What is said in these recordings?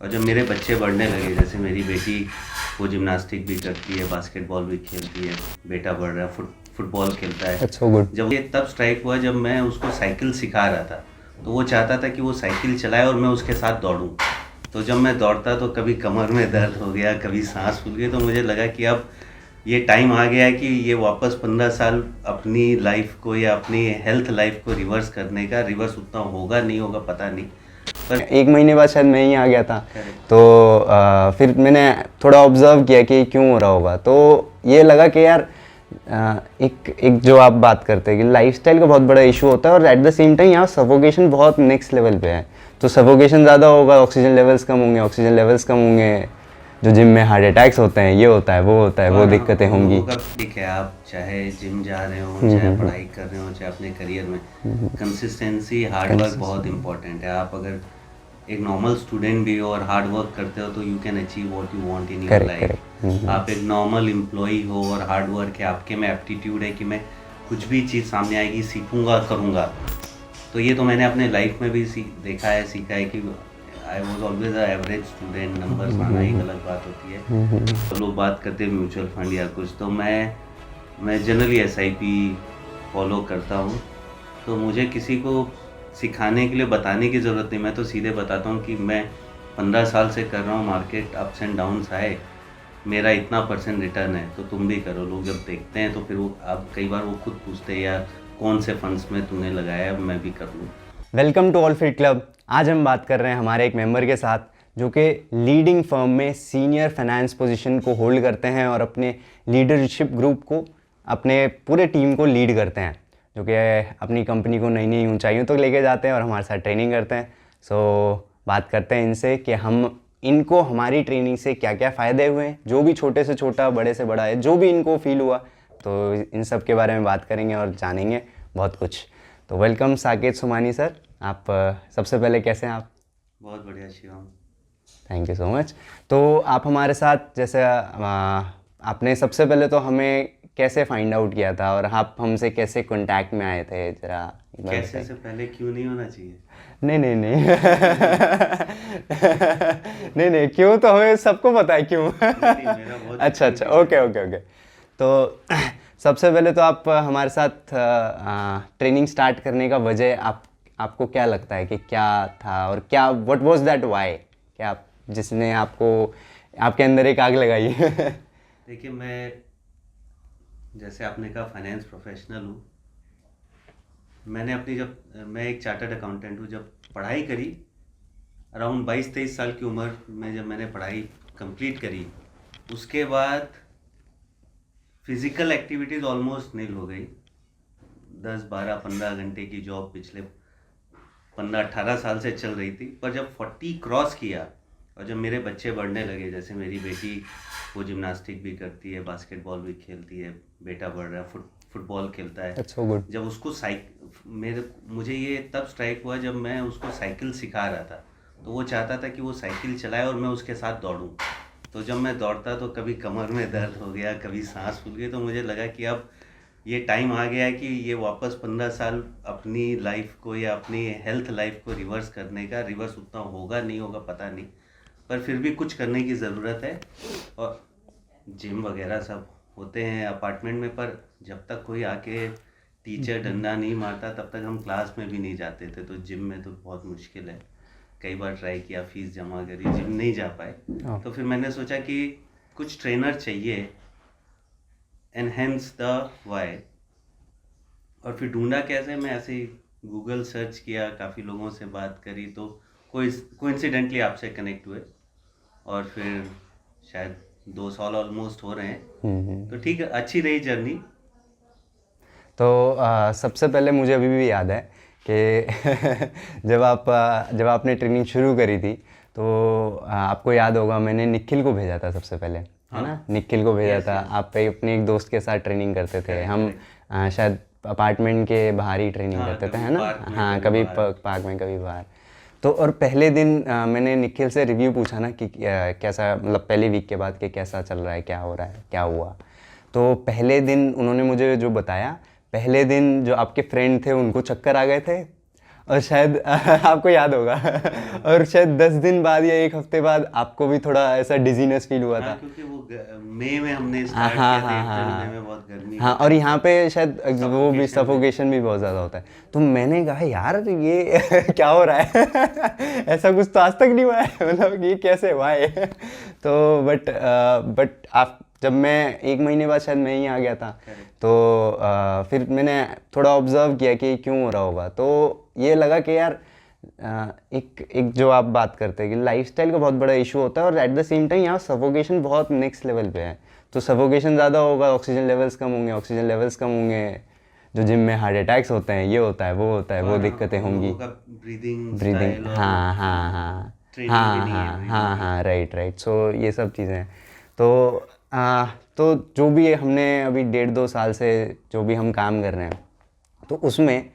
और जब मेरे बच्चे बढ़ने लगे, जैसे मेरी बेटी वो जिम्नास्टिक भी करती है, बास्केटबॉल भी खेलती है, बेटा बढ़ रहा है, फुटबॉल खेलता है। That's so good. जब ये तब स्ट्राइक हुआ जब मैं उसको साइकिल सिखा रहा था, तो वो चाहता था कि वो साइकिल चलाए और मैं उसके साथ दौड़ूं। तो जब मैं दौड़ता तो कभी कमर में दर्द हो गया, कभी सांस फूल गई, तो मुझे लगा कि अब ये टाइम आ गया है कि ये वापस 15 साल अपनी लाइफ को या अपनी हेल्थ लाइफ को रिवर्स करने का। रिवर्स उतना होगा नहीं होगा पता नहीं, पर 1 महीने बाद शायद मैं ही आ गया था। Correct. तो फिर मैंने थोड़ा ऑब्जर्व किया कि क्यों हो रहा होगा। तो ये लगा कि यार एक एक जो आप बात करते हैं कि लाइफस्टाइल का बहुत बड़ा इशू होता है, और एट द सेम टाइम यहाँ सफोकेशन बहुत नेक्स्ट लेवल पे है। तो सफोकेशन ज़्यादा होगा, ऑक्सीजन लेवल्स कम होंगे, ऑक्सीजन लेवल्स कम होंगे, जो जिम में हार्ट अटैक्स होते हैं, ये होता है, वो होता है, वो दिक्कतें होंगी। ठीक है, आप चाहे जिम जा रहे हो, चाहे पढ़ाई कर रहे हो, चाहे अपने करियर में, कंसिस्टेंसी, हार्ड वर्क बहुत इंपॉर्टेंट है। आप अगर एक नॉर्मल स्टूडेंट भी हो और हार्ड वर्क करते हो तो you can achieve what you want in your life. आप एक नॉर्मल एम्प्लॉई हो और हार्ड वर्क है, आपके में एप्टीट्यूड है कि मैं कुछ भी चीज़ सामने आएगी सीखूंगा, करूँगा। तो ये तो मैंने अपने लाइफ में भी देखा है, सीखा है कि I was always a average student. Numbers आना एक अलग बात होती है। तो लोग बात करते हैं म्यूचुअल फंड या कुछ, तो मैं जनरली SIP फॉलो करता हूँ। तो मुझे किसी को सिखाने के लिए बताने की ज़रूरत नहीं, मैं तो सीधे बताता हूँ कि मैं 15 साल से कर रहा हूँ, मार्केट अप्स एंड डाउन्स आए, मेरा इतना % रिटर्न है, तो तुम भी करो। लोग जब देखते हैं तो फिर वो अब कई बार वो खुद पूछते हैं, यार कौन से फंड्स में तूने लगाया, मैं भी कर लूँ। Welcome to all fit club. आज हम बात कर रहे हैं हमारे एक मेंबर के साथ जो कि लीडिंग फर्म में सीनियर फाइनेंस पोजीशन को होल्ड करते हैं और अपने लीडरशिप ग्रुप को, अपने पूरे टीम को लीड करते हैं, जो कि अपनी कंपनी को नई नई ऊंचाइयों तक लेके जाते हैं और हमारे साथ ट्रेनिंग करते हैं। बात करते हैं इनसे कि हम इनको हमारी ट्रेनिंग से क्या क्या फ़ायदे हुए, जो भी छोटे से छोटा, बड़े से बड़ा है, जो भी इनको फील हुआ, तो इन सब के बारे में बात करेंगे और जानेंगे बहुत कुछ। तो वेलकम साकेत सोमानी सर। आप सबसे पहले कैसे हैं आप? बहुत बढ़िया Shivam. Thank you so much. तो आप हमारे साथ जैसे आपने सबसे पहले तो हमें कैसे फाइंड आउट किया था और आप हमसे कैसे कांटेक्ट में आए थे, जरा एक बार कैसे बताइए। से पहले क्यों नहीं होना चाहिए? नहीं नहीं नहीं नहीं नहीं, क्यों तो हमें सबको पता है क्यों। नहीं, मेरा बहुत अच्छा अच्छा, ओके ओके ओके। तो सबसे पहले तो आप हमारे साथ ट्रेनिंग स्टार्ट करने का वजह आपको क्या लगता है कि क्या था, और क्या व्हाट वाज दैट वाई, क्या आप जिसने आपको आपके अंदर एक आग लगाई है? देखिए, मैं जैसे आपने कहा फाइनेंस प्रोफेशनल हूँ। मैंने अपनी जब मैं एक चार्टर्ड अकाउंटेंट हूँ, जब पढ़ाई करी अराउंड 22-23 साल की उम्र में, जब मैंने पढ़ाई कंप्लीट करी, उसके बाद फिज़िकल एक्टिविटीज़ ऑलमोस्ट नील हो गई। 10-12-15 घंटे की जॉब पिछले 15-18 साल से चल रही थी, पर जब 40 क्रॉस किया और जब मेरे बच्चे बढ़ने लगे, जैसे मेरी बेटी वो जिम्नास्टिक भी करती है, बास्केटबॉल भी खेलती है, बेटा बढ़ रहा है, फुटबॉल खेलता है। That's so good. जब उसको मुझे ये तब स्ट्राइक हुआ जब मैं उसको साइकिल सिखा रहा था, तो वो चाहता था कि वो साइकिल चलाए और मैं उसके साथ दौड़ूं। तो जब मैं दौड़ता तो कभी कमर में दर्द हो गया, कभी सांस फूल गई, तो मुझे लगा कि अब ये टाइम आ गया है कि ये वापस 15 साल अपनी लाइफ को या अपनी हेल्थ लाइफ को रिवर्स करने का। रिवर्स उतना होगा नहीं होगा पता नहीं, पर फिर भी कुछ करने की ज़रूरत है। और जिम वगैरह सब होते हैं अपार्टमेंट में, पर जब तक कोई आके टीचर डंडा नहीं मारता तब तक हम क्लास में भी नहीं जाते थे। तो जिम में तो बहुत मुश्किल है, कई बार ट्राई किया, फीस जमा करी, जिम नहीं जा पाए। तो फिर मैंने सोचा कि कुछ ट्रेनर चाहिए, एनहेंस द वाई। और फिर ढूंढा कैसे, मैं ऐसे ही गूगल सर्च किया, काफ़ी लोगों से बात करी, तो कोइंसिडेंटली आपसे कनेक्ट हुए। और फिर शायद 2 साल ऑलमोस्ट हो रहे हैं, तो ठीक है, अच्छी रही जर्नी। तो सबसे पहले मुझे अभी भी याद है कि जब आपने ट्रेनिंग शुरू करी थी, तो आपको याद होगा मैंने निखिल को भेजा था सबसे पहले, है ना? निखिल को भेजा था। आप अपने एक दोस्त के साथ ट्रेनिंग करते थे। हम शायद अपार्टमेंट के बाहर ही ट्रेनिंग करते थे, है ना? हाँ, कभी पार्क में, कभी बाहर। तो और पहले दिन मैंने निखिल से रिव्यू पूछा ना कि कैसा, मतलब पहली वीक के बाद कि कैसा चल रहा है, क्या हो रहा है, क्या हुआ। तो पहले दिन उन्होंने मुझे जो बताया, पहले दिन जो आपके फ्रेंड थे उनको चक्कर आ गए थे, और शायद आपको याद होगा और शायद 10 दिन बाद या एक हफ्ते बाद आपको भी थोड़ा ऐसा डिजीनेस फील हुआ था। हाँ, क्योंकि वो मई में हमने हाँ स्टार्ट हाँ किया था, हाँ अप्रैल हाँ मई में बहुत गर्मी हाँ, का और टाइम यहाँ था, पे शायद वो भी सफोकेशन में। सफोकेशन भी बहुत ज़्यादा होता है। तो मैंने कहा यार ये क्या हो रहा है ऐसा कुछ तो आज तक नहीं हुआ है मतलब ये कैसे हुआ है तो बट आप जब मैं 1 महीने बाद शायद मैं ही आ गया था, Correct. तो फिर मैंने थोड़ा ऑब्जर्व किया कि क्यों हो रहा होगा, तो ये लगा कि यार एक एक जो आप बात करते हैं कि लाइफस्टाइल का बहुत बड़ा इशू होता है, और एट द सेम टाइम यहाँ सफोकेशन बहुत नेक्स्ट लेवल पे है। तो सफोकेशन ज़्यादा होगा, ऑक्सीजन लेवल्स कम होंगे, ऑक्सीजन लेवल्स कम होंगे, जो जिम में हार्ट अटैक्स होते हैं, ये होता है, वो होता है, वो और दिक्कतें हम होंगी। लोगों का ब्रीदिंग ब्रीदिंग, स्टाइल और हाँ हाँ हाँ ट्रेनिंग भी हाँ नहीं है हाँ ब्रीदिंग हाँ की। हाँ, राइट राइट। सो ये सब चीज़ें हैं। तो तो जो भी हमने अभी 1.5-2 साल से जो भी हम काम कर रहे हैं, तो उसमें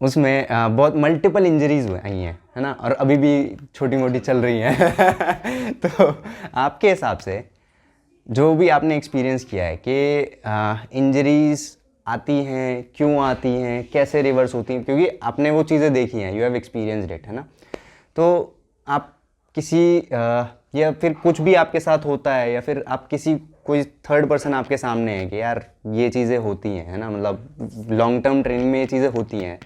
उसमें बहुत मल्टीपल इंजरीज आई हैं, है ना, और अभी भी छोटी मोटी चल रही हैं तो आपके हिसाब से जो भी आपने एक्सपीरियंस किया है कि इंजरीज आती हैं, क्यों आती हैं, कैसे रिवर्स होती हैं, क्योंकि आपने वो चीज़ें देखी हैं, यू हैव एक्सपीरियंसड इट, है ना, तो आप किसी या फिर कुछ भी आपके साथ होता है, या फिर आप किसी कोई थर्ड पर्सन आपके सामने है कि यार ये चीज़ें होती हैं, है ना, मतलब लॉन्ग टर्म ट्रेनिंग में ये चीज़ें होती हैं,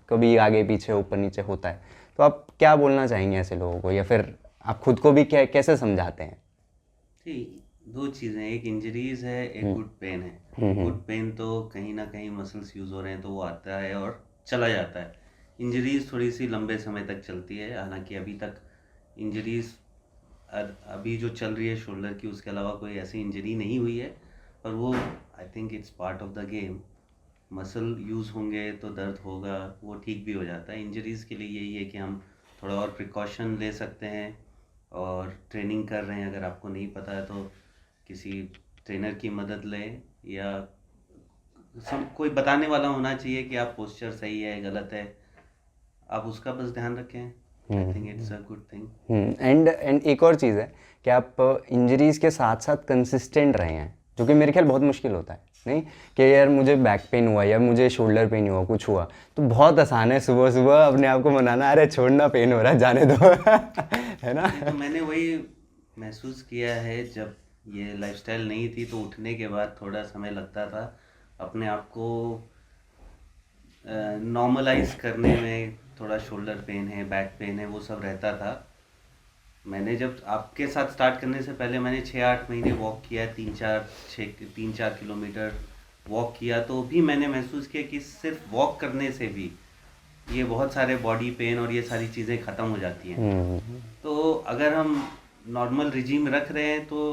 कभी आगे पीछे ऊपर नीचे होता है, तो आप क्या बोलना चाहेंगे ऐसे लोगों को, या फिर आप खुद को भी क्या कैसे समझाते हैं? ठीक, दो चीज़ें, एक इंजरीज है, एक गुड पेन है। गुड पेन तो कहीं ना कहीं मसल्स यूज़ हो रहे हैं तो वो आता है और चला जाता है। इंजरीज थोड़ी सी लंबे समय तक चलती है, हालांकि अभी तक इंजरीज अभी जो चल रही है शोल्डर की, उसके अलावा कोई ऐसी इंजरी नहीं हुई है, पर वो I think it's part of the game. Muscle use होंगे तो दर्द होगा, वो ठीक भी हो जाता है। इंजरीज़ के लिए यही है कि हम थोड़ा और प्रिकॉशन ले सकते हैं, और ट्रेनिंग कर रहे हैं अगर आपको नहीं पता है तो किसी ट्रेनर की मदद लें, या कोई बताने वाला होना चाहिए कि आप पोस्चर सही है गलत है, आप उसका बस ध्यान रखें। I think it's a good thing. And एक और चीज़ है कि आप इंजरीज के साथ साथ कंसिस्टेंट रहे हैं, जो कि मेरे ख्याल बहुत मुश्किल होता है, नहीं कि यार मुझे बैक पेन हुआ या मुझे शोल्डर पेन हुआ, कुछ हुआ, तो बहुत आसान है सुबह सुबह अपने आप को मनाना, अरे छोड़ना, पेन हो रहा है, जाने दो है ना। नहीं, तो मैंने वही महसूस किया है, जब ये लाइफस्टाइल नहीं थी तो उठने के बाद थोड़ा समय लगता था अपने आप को नॉर्मलाइज करने में। थोड़ा शोल्डर पेन है, बैक पेन है, वो सब रहता था। मैंने जब आपके साथ स्टार्ट करने से पहले मैंने 6-8 महीने वॉक किया, 3-4 किलोमीटर वॉक किया, तो भी मैंने महसूस किया कि सिर्फ वॉक करने से भी ये बहुत सारे बॉडी पेन और ये सारी चीज़ें ख़त्म हो जाती हैं। तो अगर हम नॉर्मल रिजीम रख रहे हैं तो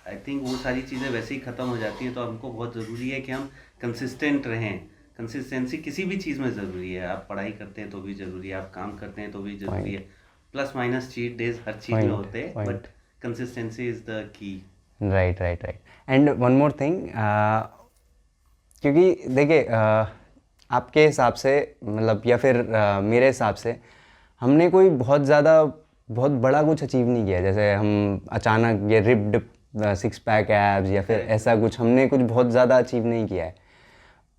आई थिंक वो सारी चीज़ें वैसे ही ख़त्म हो जाती हैं। तो हमको बहुत ज़रूरी है कि हम कंसिस्टेंट रहें। कंसिस्टेंसी किसी भी चीज़ में ज़रूरी है, आप पढ़ाई करते हैं तो भी ज़रूरी है, आप काम करते हैं तो भी ज़रूरी है, प्लस माइनस चीट डेज हर चीज़ में होते हैं, but consistency is the key. Right right right. And one more thing, क्योंकि देखिए आपके हिसाब से, मतलब या फिर मेरे हिसाब से, हमने कोई बहुत ज़्यादा बहुत बड़ा कुछ अचीव नहीं किया, जैसे हम अचानक ये रिप्ड 6 पैक एब्स या फिर ऐसा कुछ हमने कुछ बहुत ज़्यादा अचीव नहीं किया है।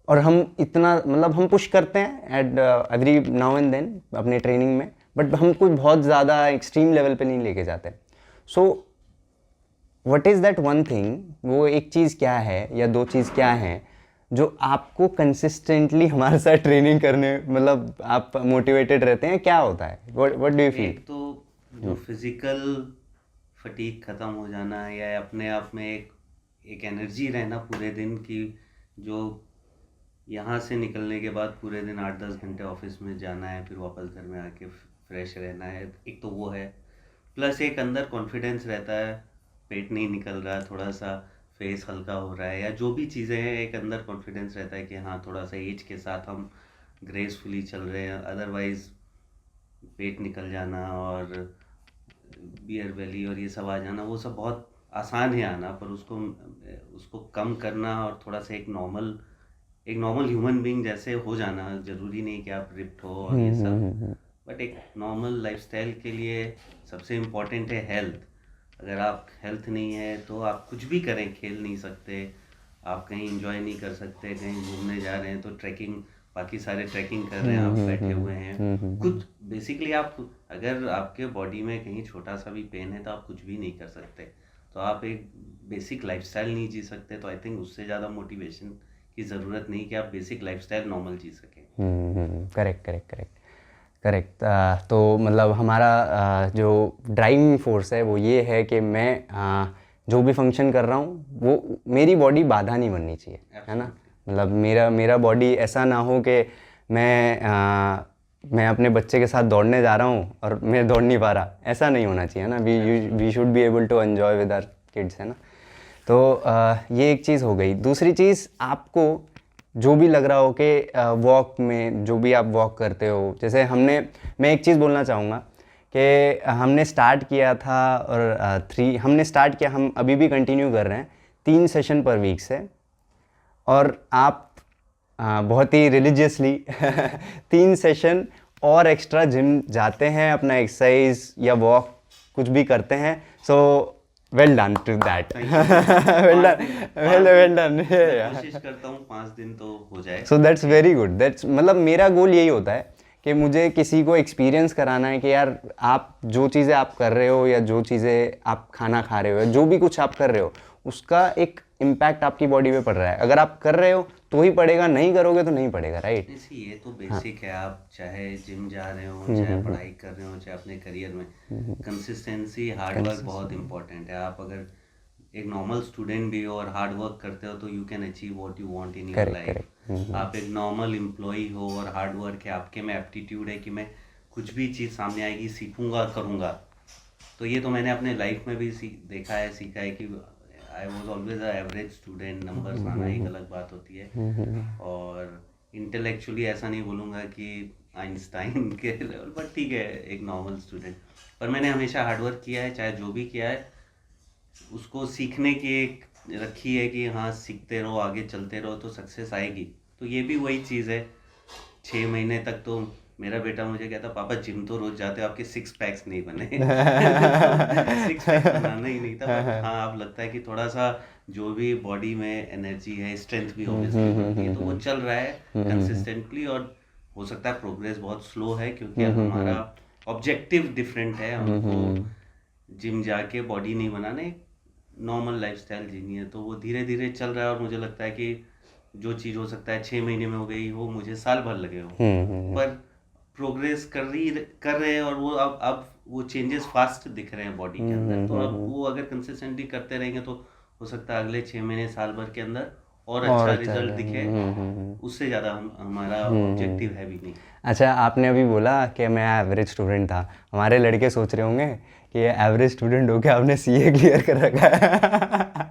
और हम इतना, मतलब हम पुश करते हैं at every now and then अपने ट्रेनिंग में, बट हम कोई बहुत ज़्यादा एक्सट्रीम लेवल पे नहीं लेके जाते। So what is that one thing, वो एक चीज़ क्या है या दो चीज़ क्या हैं जो आपको कंसिस्टेंटली हमारे साथ ट्रेनिंग करने, मतलब आप मोटिवेटेड रहते हैं, क्या होता है, व्हाट डू यू फील? एक तो जो फिजिकल फटीग ख़त्म हो जाना, या अपने आप में एक एनर्जी रहना पूरे दिन की, जो यहाँ से निकलने के बाद पूरे दिन 8-10 घंटे ऑफिस में जाना है, फिर वापस घर में आके फ्रेश रहना है, एक तो वो है। प्लस एक अंदर कॉन्फिडेंस रहता है, पेट नहीं निकल रहा, थोड़ा सा फेस हल्का हो रहा है, या जो भी चीज़ें हैं, एक अंदर कॉन्फिडेंस रहता है कि हाँ थोड़ा सा एज के साथ हम ग्रेसफुली चल रहे हैं। अदरवाइज़ पेट निकल जाना और बियर बेली और ये सब आ जाना, वो सब बहुत आसान है आना, पर उसको उसको कम करना और थोड़ा सा एक नॉर्मल ह्यूमन बीइंग जैसे हो जाना। ज़रूरी नहीं कि आप रिप्ट हो और ये सब, बट एक नॉर्मल लाइफस्टाइल के लिए सबसे इम्पोर्टेंट है हेल्थ। अगर आप हेल्थ नहीं है तो आप कुछ भी करें, खेल नहीं सकते, आप कहीं एंजॉय नहीं कर सकते, कहीं घूमने जा रहे हैं तो ट्रैकिंग बाकी सारे ट्रैकिंग कर रहे हैं, आप बैठे हुए हैं। कुछ बेसिकली आप अगर आपके बॉडी में कहीं छोटा सा भी पेन है तो आप कुछ भी नहीं कर सकते, तो आप एक बेसिक लाइफस्टाइल नहीं जी सकते। तो आई थिंक उससे ज़्यादा मोटिवेशन की ज़रूरत नहीं कि आप बेसिक लाइफस्टाइल नॉर्मल जी सकें। Correct correct correct correct. तो मतलब हमारा जो ड्राइविंग फोर्स है वो ये है कि मैं जो भी फंक्शन कर रहा हूँ वो मेरी बॉडी बाधा नहीं बननी चाहिए, है ना। मतलब मेरा बॉडी ऐसा ना हो कि मैं अपने बच्चे के साथ दौड़ने जा रहा हूँ और मैं दौड़ नहीं पा रहा, ऐसा नहीं होना चाहिए ना। We should be able to enjoy with our kids, है ना। तो ये एक चीज़ हो गई। दूसरी चीज़, आपको जो भी लग रहा हो कि वॉक में जो भी आप वॉक करते हो, जैसे मैं एक चीज़ बोलना चाहूँगा कि हमने स्टार्ट किया था और हमने स्टार्ट किया, हम अभी भी कंटिन्यू कर रहे हैं 3 सेशन पर वीक से। और आप बहुत ही रिलीजियसली 3 सेशन और एक्स्ट्रा जिम जाते हैं, अपना एक्सरसाइज या वॉक कुछ भी करते हैं। So well done to that. Well done. कोशिश करता हूँ 5 दिन तो हो जाए। So that's very good. That's मतलब मेरा गोल यही होता है कि मुझे किसी को एक्सपीरियंस कराना है कि यार आप जो चीज़ें आप कर रहे हो या जो चीज़ें आप खाना खा रहे हो या जो भी कुछ आप कर रहे हो उसका एक इम्पैक्ट आपकी बॉडी पे पड़ रहा है। अगर आप कर रहे हो तो ही पड़ेगा, नहीं करोगे तो नहीं पड़ेगा, राइट। ये तो बेसिक है। आप चाहे जिम जा रहे हो, चाहे पढ़ाई कर रहे हो, चाहे अपने करियर में, कंसिस्टेंसी, हार्ड वर्क बहुत इंपॉर्टेंट है। आप अगर एक नॉर्मल स्टूडेंट भी हो और हार्ड वर्क करते हो तो you can achieve what you want in your life. आप एक नॉर्मल एम्प्लॉय हो और हार्ड वर्क है, आपके में एप्टीट्यूड है कि मैं कुछ भी चीज़ सामने आएगी सीखूंगा करूँगा। तो ये तो मैंने अपने लाइफ में भी देखा है, सीखा है कि I was always a average student. Numbers आना एक अलग बात होती है, और इंटेलेक्चुअली ऐसा नहीं बोलूँगा कि आइंस्टाइन के लेवल पर, ठीक है एक नॉर्मल स्टूडेंट। पर मैंने हमेशा हार्डवर्क किया है, चाहे जो भी किया है उसको सीखने की एक रखी है कि हाँ सीखते रहो, आगे चलते रहो तो सक्सेस आएगी। तो ये भी वही चीज़ है। 6 महीने तक तो मेरा बेटा मुझे कहता, पापा जिम तो रोज जाते हो, आपके 6 पैक्स नहीं बने। 6 पैक्स बनाना ही नहीं था, पर हाँ अब लगता है कि थोड़ा सा जो भी बॉडी में एनर्जी है, स्ट्रेंथ भी ऑब्वियसली बढ़ती है, तो वो चल रहा है कंसिस्टेंटली। और हो सकता है प्रोग्रेस बहुत स्लो है क्योंकि अब हमारा ऑब्जेक्टिव डिफरेंट है। हमको जिम जाके बॉडी नहीं बनाने, नॉर्मल लाइफस्टाइल जीनी है। तो वो धीरे धीरे चल रहा है, और मुझे लगता है कि जो चीज़ हो सकता है 6 महीने में हो गई हो, मुझे साल भर लगे हो, पर प्रोग्रेस कर रहे हैं। और वो अब वो चेंजेस फास्ट दिख रहे हैं बॉडी के अंदर। तो अब वो अगर कंसिस्टेंटली करते रहेंगे तो हो सकता है अगले 6 महीने साल भर के अंदर और अच्छा रिजल्ट दिखे। उससे ज़्यादा हमारा ऑब्जेक्टिव है भी नहीं। अच्छा, आपने अभी बोला कि मैं एवरेज स्टूडेंट था। हमारे लड़के सोच रहे होंगे कि एवरेज स्टूडेंट होकर आपने सीए क्लियर कर रखा है।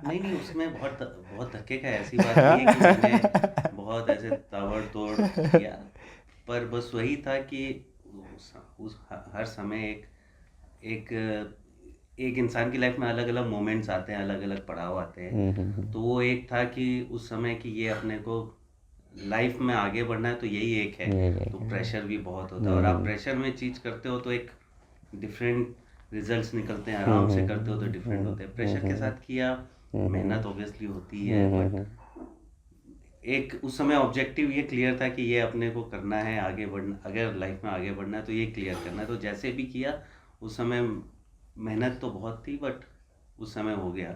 नहीं, उसमें बहुत धक्के का ऐसी बात नहीं है कि मैंने बहुत ऐसे ताबड़तोड़ किया, पर बस वही था कि उस हर समय एक एक इंसान की लाइफ में अलग अलग मोमेंट्स आते हैं, अलग अलग पड़ाव आते हैं। तो वो एक था कि उस समय कि ये अपने को लाइफ में आगे बढ़ना है, तो यही एक है। तो प्रेशर भी बहुत होता है, और आप प्रेशर में चीज़ करते हो तो एक डिफरेंट रिजल्ट्स निकलते हैं। आराम से करते हो तो डिफरेंट होते हैं। प्रेशर के साथ किया, मेहनत ऑब्वियसली होती है, बट एक उस समय ऑब्जेक्टिव ये क्लियर था कि ये अपने को करना है, आगे बढ़ना, अगर लाइफ में आगे बढ़ना है तो ये क्लियर करना है। तो जैसे भी किया उस समय मेहनत तो बहुत थी, बट उस समय हो गया।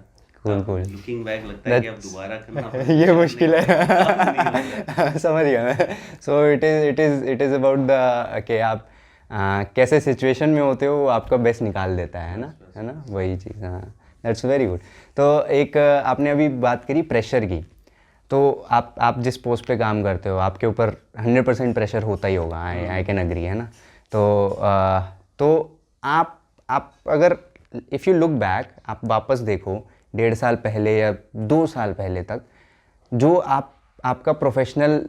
लुकिंग बैक लगता है कि अब दोबारा करना ये मुश्किल है। समझ गया मैं। So it is about the कि आप कैसे सिचुएशन में होते हो, आपका बेस्ट निकाल देता है ना, वही चीज़। हाँ, दैट्स वेरी गुड। तो एक आपने अभी बात करी प्रेशर की। तो आप जिस पोस्ट पे काम करते हो आपके ऊपर 100% प्रेशर होता ही होगा, आई कैन एग्री, है ना। तो आप अगर इफ़ यू लुक बैक, आप वापस देखो 1.5 साल पहले या 2 साल पहले तक, जो आपका प्रोफेशनल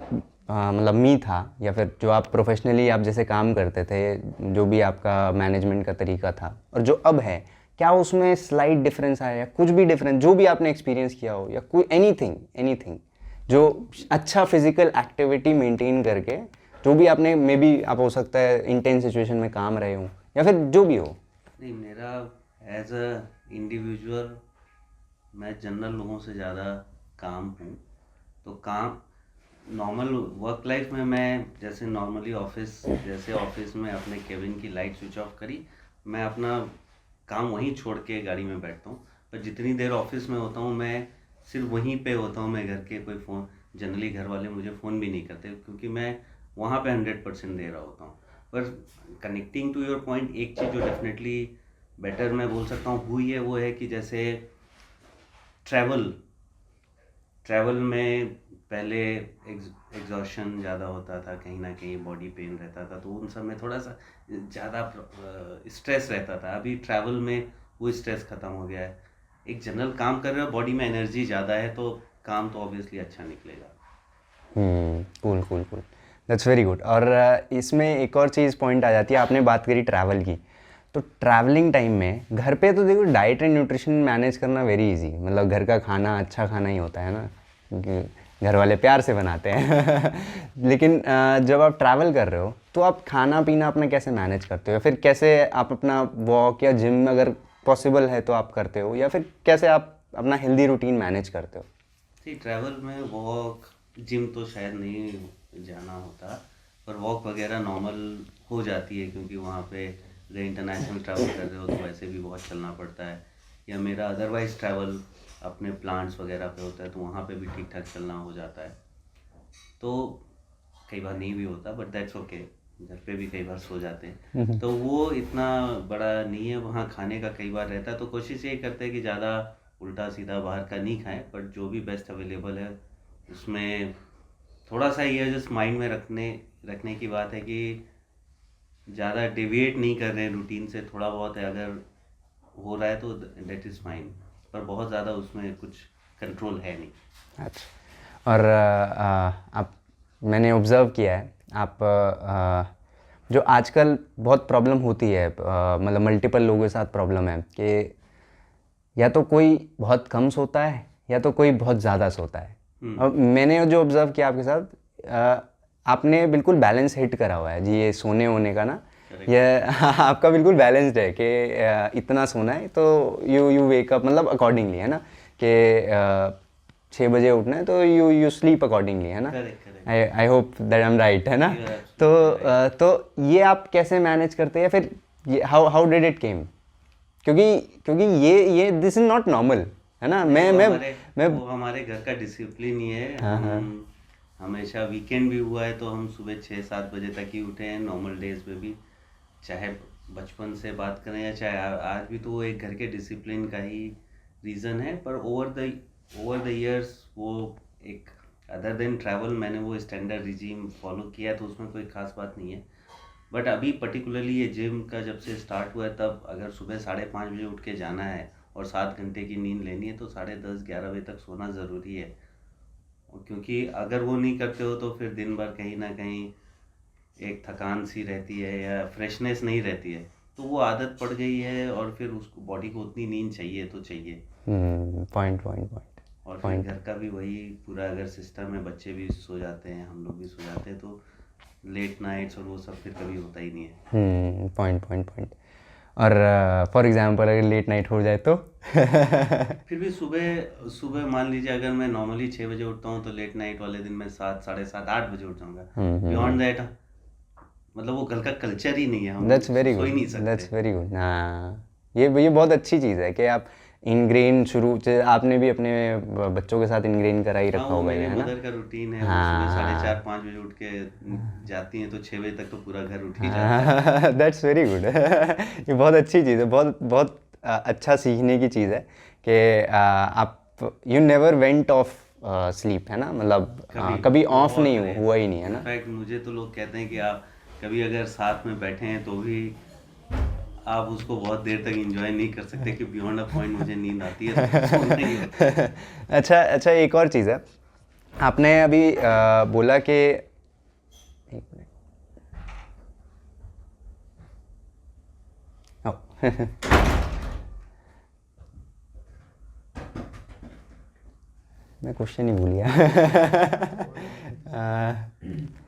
मतलब मी था, या फिर जो आप प्रोफेशनली आप जैसे काम करते थे, जो भी आपका मैनेजमेंट का तरीका था और जो अब है, क्या उसमें स्लाइट डिफरेंस आया या कुछ भी डिफरेंस जो भी आपने एक्सपीरियंस किया हो, या कोई एनीथिंग जो अच्छा फिजिकल एक्टिविटी मेंटेन करके, जो भी आपने मे बी आप हो सकता है इंटेंस सिचुएशन में काम रहे हो या फिर जो भी हो। नहीं, मेरा एज अ इंडिविजुअल मैं जनरल लोगों से ज़्यादा काम हूँ। तो काम नॉर्मल वर्क लाइफ में मैं जैसे नॉर्मली ऑफिस में अपने केबिन की लाइट स्विच ऑफ करी, मैं अपना काम वहीं छोड़ के गाड़ी में बैठता हूँ। पर जितनी देर ऑफिस में होता हूँ मैं सिर्फ वहीं पे होता हूँ, मैं घर के कोई फ़ोन, जनरली घर वाले मुझे फ़ोन भी नहीं करते क्योंकि मैं वहाँ पे 100% दे रहा होता हूँ। पर कनेक्टिंग टू योर पॉइंट, एक चीज़ जो डेफिनेटली बेटर मैं बोल सकता हूँ हुई है वो है कि जैसे ट्रैवल ट्रैवल में पहले एग्जॉशन ज़्यादा होता था, कहीं ना कहीं बॉडी पेन रहता था, तो उन सब में थोड़ा सा ज़्यादा स्ट्रेस रहता था। अभी ट्रैवल में वो स्ट्रेस ख़त्म हो गया है। एक जनरल काम कर रहे हो, बॉडी में एनर्जी ज़्यादा है तो काम तो ऑब्वियसली अच्छा निकलेगा। Cool cool cool, that's very good. और इसमें एक और चीज़ पॉइंट आ जाती है, आपने बात करी ट्रैवल की, तो ट्रैवलिंग टाइम में घर पे तो देखो डाइट एंड न्यूट्रिशन मैनेज करना वेरी इजी, मतलब घर का खाना अच्छा खाना ही होता है ना, क्योंकि घर वाले प्यार से बनाते हैं लेकिन जब आप ट्रैवल कर रहे हो तो आप खाना पीना अपना कैसे मैनेज करते हो, या फिर कैसे आप अपना वॉक या जिम अगर पॉसिबल है तो आप करते हो, या फिर कैसे आप अपना हेल्दी रूटीन मैनेज करते हो? जी, ट्रैवल में वॉक जिम तो शायद नहीं जाना होता, पर वॉक वगैरह नॉर्मल हो जाती है क्योंकि वहाँ पे अगर इंटरनेशनल ट्रैवल कर रहे हो तो वैसे भी बहुत चलना पड़ता है, या मेरा अदरवाइज ट्रैवल अपने प्लांट्स वगैरह पे होता है तो वहाँ पे भी ठीक ठाक चलना हो जाता है। तो कई बार नहीं भी होता, बट दैट्स ओके, घर पे भी कई बार सो जाते हैं तो वो इतना बड़ा नहीं है। वहाँ खाने का कई बार रहता है तो कोशिश यही करते हैं कि ज़्यादा उल्टा सीधा बाहर का नहीं खाएं, बट जो भी बेस्ट अवेलेबल है उसमें थोड़ा सा ये जस्ट माइंड में रखने की बात है कि ज़्यादा डेविएट नहीं कर रहे हैं रूटीन से, थोड़ा बहुत है अगर हो रहा है तो दैट इज़ फाइन, पर बहुत ज़्यादा उसमें कुछ कंट्रोल है नहीं। अच्छा। और आप, मैंने ऑब्ज़र्व किया है आप जो आजकल बहुत प्रॉब्लम होती है, मतलब मल्टीपल लोगों के साथ प्रॉब्लम है कि या तो कोई बहुत कम सोता है या तो कोई बहुत ज़्यादा सोता है। और मैंने जो ऑब्ज़र्व किया आपके साथ, आपने बिल्कुल बैलेंस हिट करा हुआ है जी, ये सोने होने का ना, ये आपका बिल्कुल बैलेंस्ड है कि इतना सोना है तो यू वेक अप मतलब अकॉर्डिंगली, है ना, कि 6 बजे उठना है तो यू स्लीप अकॉर्डिंगली, है ना। Correct. I hope that I am right, है ना। You are तो absolutely right. तो ये आप कैसे मैनेज करते हैं, फिर ये how how did it came, क्योंकि ये दिस इज़ नॉट नॉर्मल, है ना। मैं वो हमारे घर का डिसिप्लिन ही है। हाँ हाँ हम हमेशा वीकेंड भी हुआ है तो हम सुबह 6-7 बजे तक ही उठे हैं, नॉर्मल डेज में भी, चाहे बचपन से बात करें या चाहे आज भी, तो वो एक घर के डिसिप्लिन का ही रीज़न है। पर ओवर द इयर्स वो एक अदर देन ट्रैवल मैंने वो स्टैंडर्ड रिजीम फॉलो किया है तो उसमें कोई ख़ास बात नहीं है। बट अभी पर्टिकुलरली ये जिम का जब से स्टार्ट हुआ है तब अगर सुबह 5:30 बजे उठ के जाना है और 7 घंटे की नींद लेनी है तो 10:30-11 बजे तक सोना ज़रूरी है। और क्योंकि अगर वो नहीं करते हो तो फिर दिन भर कहीं ना कहीं एक थकान सी रहती है या फ्रेशनेस नहीं रहती है, तो वो आदत पड़ गई है और फिर उसको बॉडी को उतनी नींद चाहिए तो चाहिए। पॉइंट और फिर घर का भी वही पूरा अगर सिस्टम है, बच्चे भी सो जाते हैं, हम लोग भी सो जाते हैं, तो लेट नाइट्स और वो सब फिर कभी होता ही नहीं है। पॉइंट। और फॉर एग्जांपल अगर लेट नाइट हो जाए तो फिर भी सुबह सुबह मान लीजिए अगर मैं नॉर्मली 6 बजे उठता हूँ तो लेट नाइट वाले दिन मैं 7, 7:30, 8 बजे उठ जाऊँगा। बियॉन्ड दैट मतलब वो घर का कल्चर ही नहीं है, हम that's very so he good, नहीं सकते। That's very good. हाँ, ये बहुत अच्छी चीज़ है कि आप इनग्रेन शुरू से आपने भी अपने बच्चों के साथ इनग्रेन करा ही हाँ, रखा वो होगा ये, मेरे है ना। मदर का रूटीन है, वो सुबह हाँ 4:30, 5 बजे उठ के जाती हैं तो 6 बजे तक तो पूरा घर उठ ही जाता है। दैट्स वेरी गुड ये बहुत अच्छी चीज़ है, बहुत बहुत अच्छा सीखने की चीज़ है कि आप you never went of sleep, है ना, मतलब कभी ऑफ बहुत नहीं rare। हुआ ही नहीं, है ना। इनफैक्ट मुझे तो लोग कहते हैं कि आप कभी अगर साथ में बैठे हैं तो भी आप उसको बहुत देर तक एंजॉय नहीं कर सकते कि बियॉन्ड अ पॉइंट मुझे नींद आती है तो सोना ही होता है। अच्छा, एक और चीज़ है, आपने अभी बोला कि एक मिनट। मैं क्वेश्चन ही भूल गया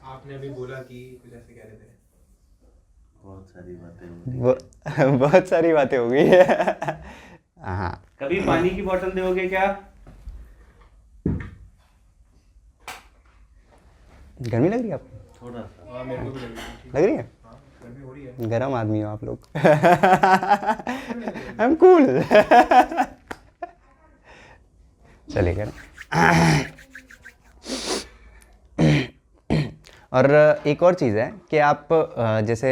आपने अभी बोला कि कुछ ऐसे कह रहे थे। बहुत सारी बातें होती हैं। बहुत सारी बातें हो गई हाँ। कभी पानी की बोतल दोगे क्या? गर्मी लग रही है आपको? थोड़ा सा। हाँ मेरे को भी लगी। लग रही है? हाँ गर्मी हो रही है। गर्म आदमी हो आप लोग। I am cool. चलेगा। और एक और चीज़ है कि आप जैसे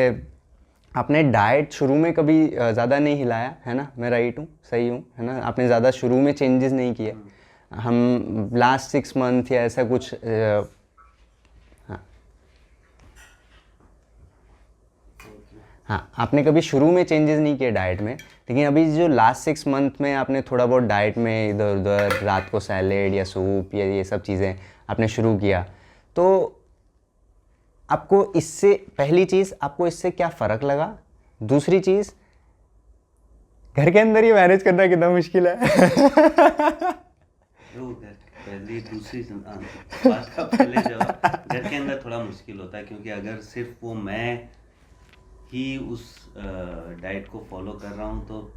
आपने डाइट शुरू में कभी ज़्यादा नहीं हिलाया है ना, मैं राइट हूँ, सही हूँ है ना? आपने ज़्यादा शुरू में चेंजेस नहीं किए। हम लास्ट 6 मंथ या ऐसा कुछ हाँ, आपने कभी शुरू में चेंजेस नहीं किए डाइट में, लेकिन अभी जो लास्ट 6 मंथ में आपने थोड़ा बहुत डाइट में इधर उधर रात को सैलेड या सूप या ये सब चीज़ें आपने शुरू किया, तो आपको इससे पहली चीज़ आपको इससे क्या फ़र्क लगा? दूसरी चीज़, घर के अंदर ही मैनेज करना कितना मुश्किल है। पहली दूसरी बात का पहले जवाब, घर के अंदर थोड़ा मुश्किल होता है, क्योंकि अगर सिर्फ वो मैं ही उस डाइट को फॉलो कर रहा हूँ तो